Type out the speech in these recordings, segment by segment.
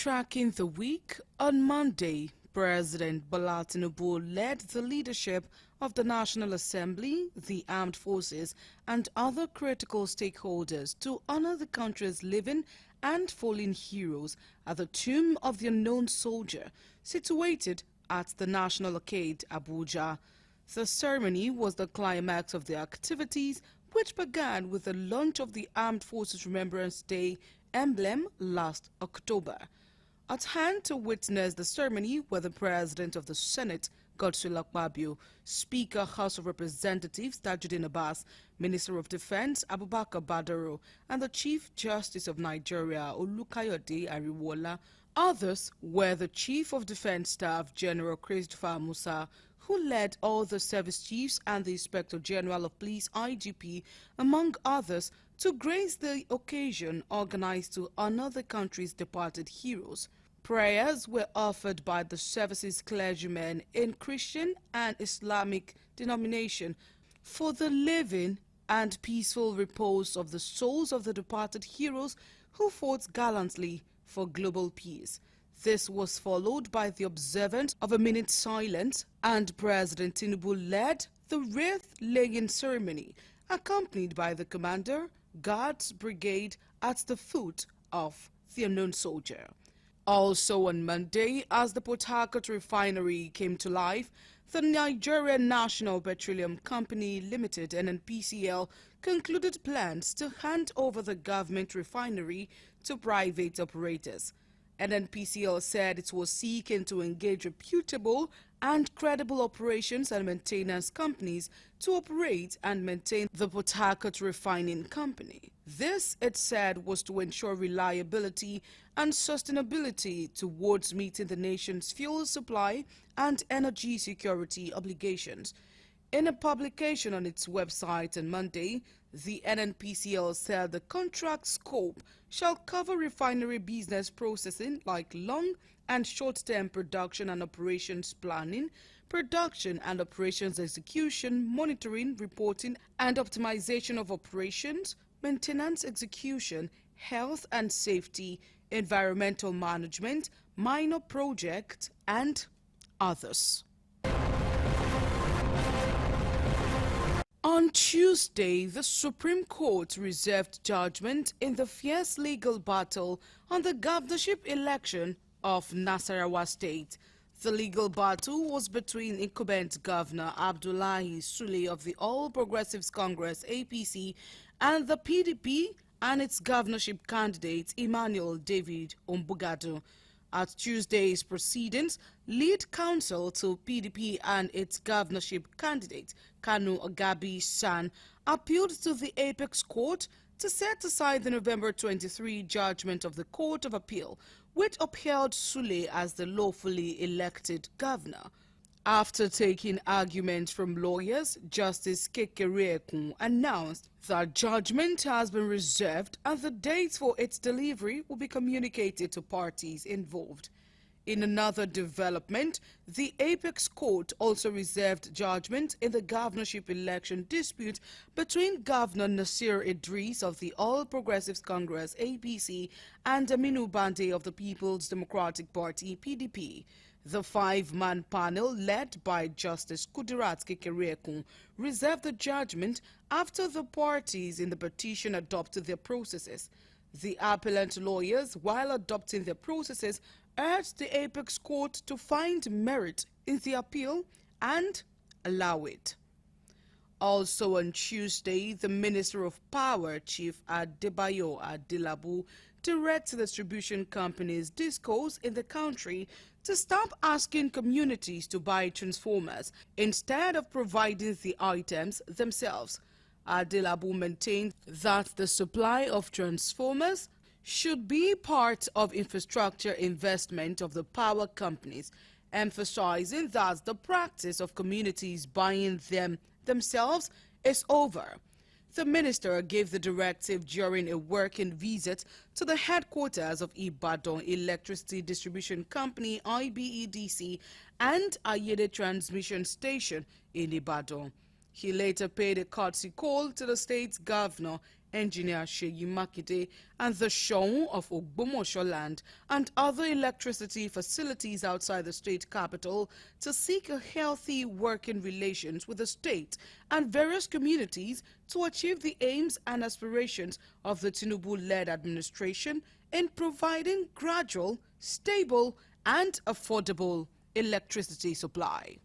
Tracking the week, on Monday, President Bola Tinubu led the leadership of the National Assembly, the armed forces, and other critical stakeholders to honor the country's living and fallen heroes at the Tomb of the Unknown Soldier, situated at the National Arcade, Abuja. The ceremony was the climax of the activities, which began with the launch of the Armed Forces Remembrance Day emblem last October. At hand to witness the ceremony were the President of the Senate, Godswill Akpabio, Speaker House of Representatives Tajuddin Abbas, Minister of Defense Abubakar Badaro, and the Chief Justice of Nigeria Olukayode Ariwola. Others were the Chief of Defense Staff General Christopher Musa, who led all the service chiefs, and the Inspector General of Police IGP, among others, to grace the occasion organized to honor the country's departed heroes. Prayers were offered by the service's clergymen in Christian and Islamic denomination for the living and peaceful repose of the souls of the departed heroes who fought gallantly for global peace. This was followed by the observance of a minute's silence, and President Tinubu led the wreath-laying ceremony, accompanied by the Commander, Guards Brigade at the foot of the Unknown Soldier. Also on Monday, as the Port Harcourt refinery came to life, the Nigerian National Petroleum Company Limited (NNPCL) concluded plans to hand over the government refinery to private operators. NNPCL said it was seeking to engage reputable and credible operations and maintenance companies to operate and maintain the Port Harcourt Refining Company. This, it said, was to ensure reliability and sustainability towards meeting the nation's fuel supply and energy security obligations. In a publication on its website on Monday, the NNPCL said the contract scope shall cover refinery business processing like long and short-term production and operations planning, production and operations execution, monitoring, reporting and optimization of operations, maintenance execution, health and safety, environmental management, minor project, and others. On Tuesday, the Supreme Court reserved judgment in the fierce legal battle on the governorship election of Nasarawa State. The legal battle was between incumbent Governor Abdullahi Sule of the All Progressives Congress (APC) and the PDP and its governorship candidate Emmanuel David Ombugadu. At Tuesday's proceedings, lead counsel to PDP and its governorship candidate, Kanu Agabi San, appealed to the Apex Court to set aside the November 23 judgment of the Court of Appeal, which upheld Sule as the lawfully elected governor. After taking arguments from lawyers, Justice Kekereekun announced that judgment has been reserved and the dates for its delivery will be communicated to parties involved. In another development, the Apex Court also reserved judgment in the governorship election dispute between Governor Nasir Idris of the All Progressives Congress (APC) and Aminu Bande of the People's Democratic Party (PDP). The five-man panel, led by Justice Kudirat Kekereekun, reserved the judgment after the parties in the petition adopted their processes. The appellant lawyers, while adopting their processes, urged the Apex Court to find merit in the appeal and allow it. Also on Tuesday, the Minister of Power, Chief Adebayo Adelabu, directs the distribution companies DISCOs in the country to stop asking communities to buy transformers instead of providing the items themselves. Adelabu maintained that the supply of transformers should be part of infrastructure investment of the power companies, emphasizing that the practice of communities buying them themselves is over. The minister gave the directive during a working visit to the headquarters of Ibadan Electricity Distribution Company (IBEDC) and Ayede Transmission Station in Ibadan. He later paid a courtesy call to the state's governor, Engineer Seyi Makinde, and the Seun of Ogbomosho land and other electricity facilities outside the state capital to seek a healthy working relations with the state and various communities to achieve the aims and aspirations of the Tinubu-led administration in providing gradual, stable and affordable electricity supply.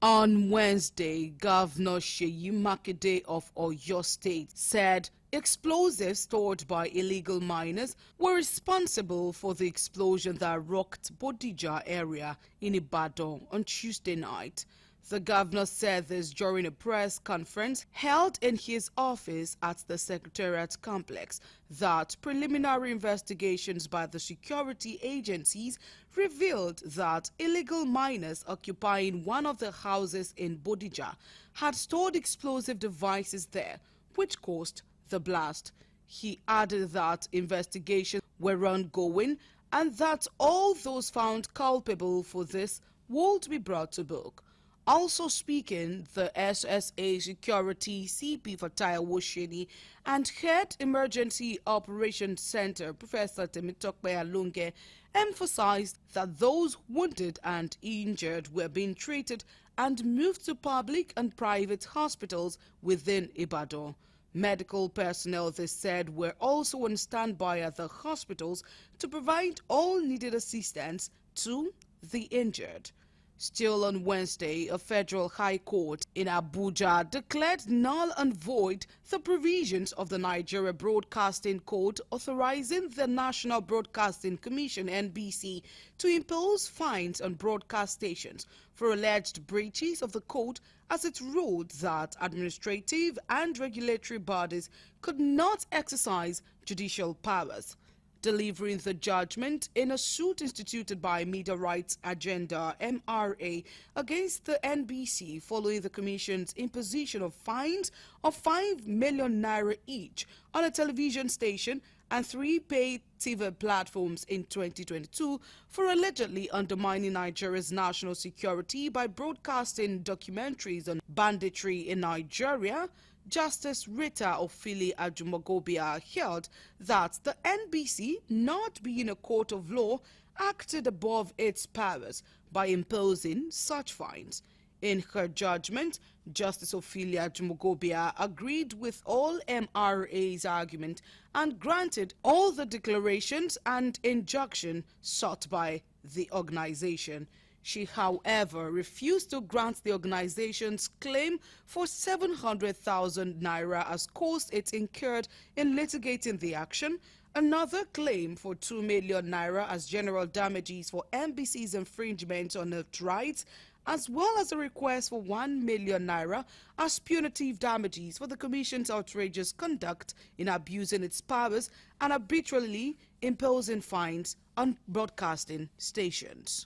On Wednesday, Governor Seyi Makinde of Oyo State said explosives stored by illegal miners were responsible for the explosion that rocked Bodija area in Ibadan on Tuesday night. The governor said this during a press conference held in his office at the Secretariat complex that preliminary investigations by the security agencies revealed that illegal miners occupying one of the houses in Bodija had stored explosive devices there, which caused the blast. He added that investigations were ongoing and that all those found culpable for this would be brought to book. Also speaking, the SSA Security CP Fatai Wosheni and Head Emergency Operations Center Professor Temitope Alunge emphasized that those wounded and injured were being treated and moved to public and private hospitals within Ibadan. Medical personnel, they said, were also on standby at the hospitals to provide all needed assistance to the injured. Still on Wednesday, a federal high court in Abuja declared null and void the provisions of the Nigeria Broadcasting Code authorizing the National Broadcasting Commission (NBC) to impose fines on broadcast stations for alleged breaches of the code, as it ruled that administrative and regulatory bodies could not exercise judicial powers. Delivering the judgment in a suit instituted by Media Rights Agenda (MRA) against the NBC following the Commission's imposition of fines of 5 million naira each on a television station and 3 paid TV platforms in 2022 for allegedly undermining Nigeria's national security by broadcasting documentaries on banditry in Nigeria, Justice Rita Ofili Ajumogobia held that the NBC, not being a court of law, acted above its powers by imposing such fines. In her judgment, Justice Ofili Ajumogobia agreed with all MRA's argument and granted all the declarations and injunction sought by the organization. She, however, refused to grant the organization's claim for 700,000 naira as cost it incurred in litigating the action, another claim for 2 million naira as general damages for NBC's infringement on its rights, as well as a request for 1 million naira as punitive damages for the Commission's outrageous conduct in abusing its powers and arbitrarily imposing fines on broadcasting stations.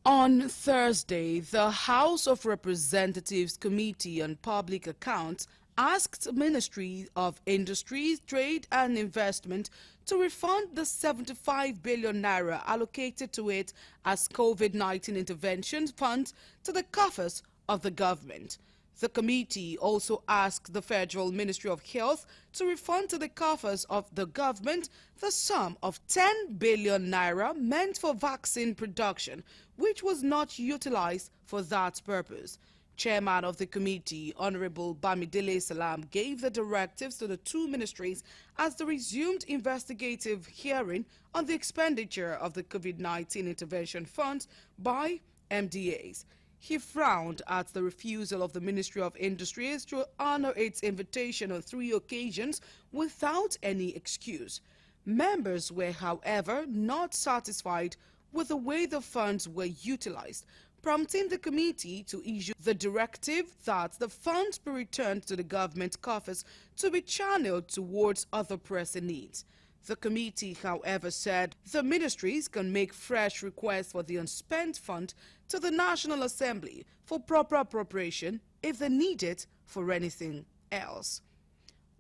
On Thursday, the House of Representatives Committee on Public Accounts asked Ministry of Industry, Trade and Investment to refund the 75 billion naira allocated to it as COVID-19 intervention funds to the coffers of the government. The committee also asked the Federal Ministry of Health to refund to the coffers of the government the sum of 10 billion naira meant for vaccine production, which was not utilized for that purpose. Chairman of the committee, Honorable Bamidele Salam, gave the directives to the two ministries as they resumed investigative hearing on the expenditure of the COVID-19 intervention funds by MDAs. He frowned at the refusal of the Ministry of Industries to honor its invitation on 3 occasions without any excuse. Members were, however, not satisfied with the way the funds were utilized, prompting the committee to issue the directive that the funds be returned to the government coffers to be channeled towards other pressing needs. The committee, however, said the ministries can make fresh requests for the unspent fund to the National Assembly for proper appropriation if they need it for anything else.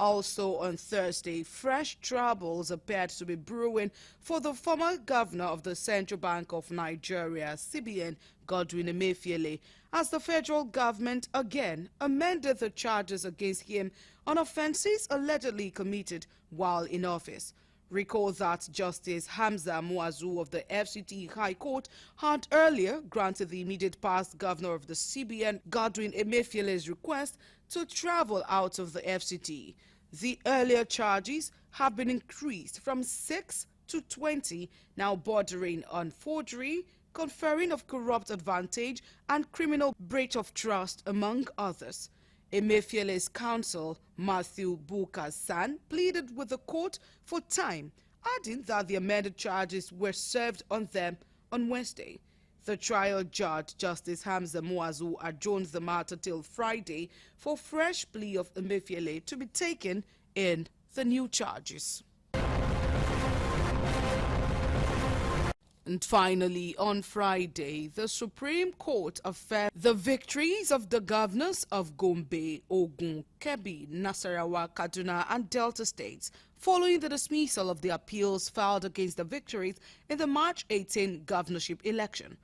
Also on Thursday, fresh troubles appeared to be brewing for the former governor of the Central Bank of Nigeria, CBN, Godwin Emefiele, as the federal government again amended the charges against him on offenses allegedly committed while in office. Recall that Justice Hamza Muazu of the FCT High Court had earlier granted the immediate past governor of the CBN, Godwin Emefiele's request to travel out of the FCT. The earlier charges have been increased from 6 to 20, now bordering on forgery, conferring of corrupt advantage, and criminal breach of trust, among others. Emefiele's counsel, Matthew Buka-San, pleaded with the court for time, adding that the amended charges were served on them on Wednesday. The trial judge, Justice Hamza Muazu, adjourns the matter till Friday for fresh plea of Emefiele to be taken in the new charges. And finally, on Friday, the Supreme Court affirmed the victories of the governors of Gombe, Ogun, Kebbi, Nasarawa, Kaduna, and Delta states, following the dismissal of the appeals filed against the victories in the March 18 governorship election.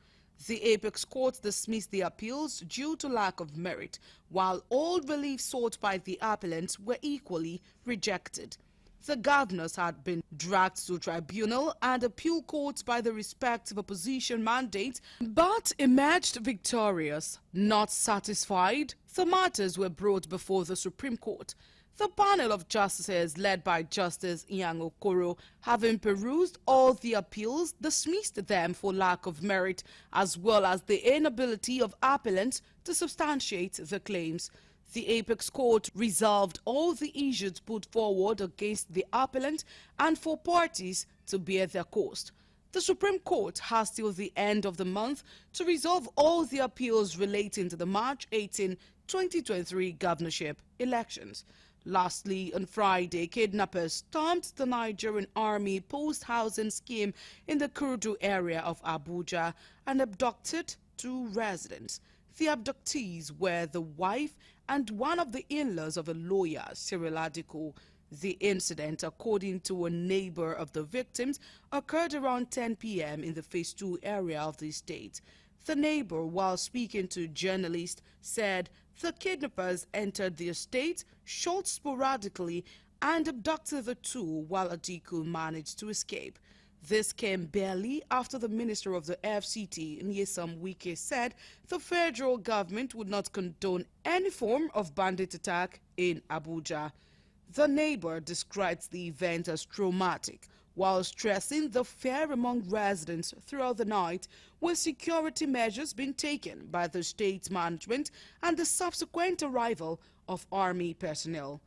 The Apex Court dismissed the appeals due to lack of merit, while all relief sought by the appellants were equally rejected. The governors had been dragged to tribunal and appeal courts by the respective opposition mandates, but emerged victorious. Not satisfied, the matters were brought before the Supreme Court. The panel of justices led by Justice Iyan Okoro, having perused all the appeals, dismissed them for lack of merit, as well as the inability of appellants to substantiate the claims. The Apex Court resolved all the issues put forward against the appellant and for parties to bear their cost. The Supreme Court has till the end of the month to resolve all the appeals relating to the March 18, 2023 governorship elections. Lastly, on Friday, kidnappers stormed the Nigerian Army post-housing scheme in the Kurudu area of Abuja and abducted 2 residents. The abductees were the wife and one of the in-laws of a lawyer, Cyril Adiko. The incident, according to a neighbor of the victims, occurred around 10 p.m. in the Phase 2 area of the estate. The neighbor, while speaking to journalists, said the kidnappers entered the estate, shot sporadically, and abducted the 2 while Adiko managed to escape. This came barely after the minister of the FCT, Nyesom Wike, said the federal government would not condone any form of bandit attack in Abuja. The neighbor describes the event as traumatic, while stressing the fear among residents throughout the night, with security measures being taken by the state management and the subsequent arrival of army personnel.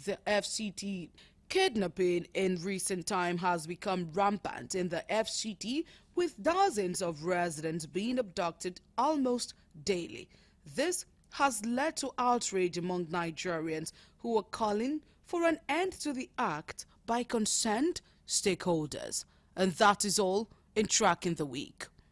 The FCT kidnapping in recent time has become rampant in the FCT, with dozens of residents being abducted almost daily. This has led to outrage among Nigerians who are calling for an end to the act by concerned stakeholders. And that is all in Tracking the Week.